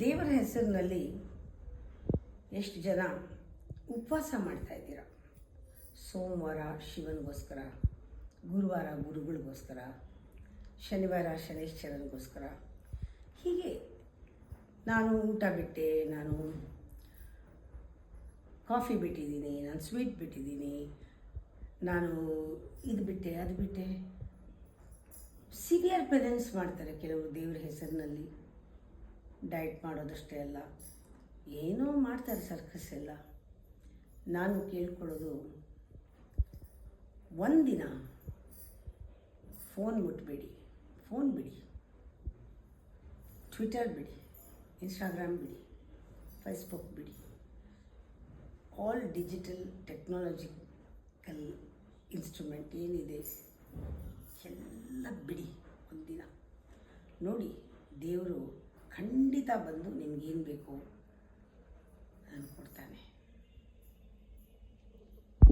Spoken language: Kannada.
ದೇವರ ಹೆಸರಿನಲ್ಲಿ ಎಷ್ಟು ಜನ ಉಪವಾಸ ಮಾಡ್ತಾಯಿದ್ದೀರ? ಸೋಮವಾರ ಶಿವನಿಗೋಸ್ಕರ, ಗುರುವಾರ ಗುರುಗಳಿಗೋಸ್ಕರ, ಶನಿವಾರ ಶನೈಶ್ಚರನಿಗೋಸ್ಕರ. ಹೀಗೆ ನಾನು ಊಟ ಬಿಟ್ಟೆ, ನಾನು ಕಾಫಿ ಬಿಟ್ಟಿದ್ದೀನಿ, ನಾನು ಸ್ವೀಟ್ ಬಿಟ್ಟಿದ್ದೀನಿ, ನಾನು ಇದು ಬಿಟ್ಟೆ ಅದು ಬಿಟ್ಟೆ. ಸಿವಿಯರ್ ಪೆನೆನ್ಸ್ ಮಾಡ್ತಾರೆ ಕೆಲವರು ದೇವರ ಹೆಸರಿನಲ್ಲಿ. ಡಯಟ್ ಮಾಡೋದಷ್ಟೇ ಅಲ್ಲ, ಏನೋ ಮಾಡ್ತಾರೆ ಸರ್ಕಸ್ ಎಲ್ಲ. ನಾನು ಕೇಳ್ಕೊಳ್ಳೋದು, ಒಂದಿನ ಫೋನ್ ಮುಟ್ಬೇಡಿ, ಫೋನ್ ಬಿಡಿ, ಟ್ವಿಟರ್ ಬಿಡಿ, ಇನ್ಸ್ಟಾಗ್ರಾಮ್ ಬಿಡಿ, ಫೇಸ್ಬುಕ್ ಬಿಡಿ, ಆಲ್ ಡಿಜಿಟಲ್ ಟೆಕ್ನಾಲಜಿಕಲ್ ಇನ್ಸ್ಟ್ರೂಮೆಂಟ್ ಏನಿದೆ ಎಲ್ಲ ಬಿಡಿ. ಒಂದಿನ ನೋಡಿ, ದೇವರು ಖಂಡಿತ ಬಂದು ನಿಮಗೇನು ಬೇಕೋ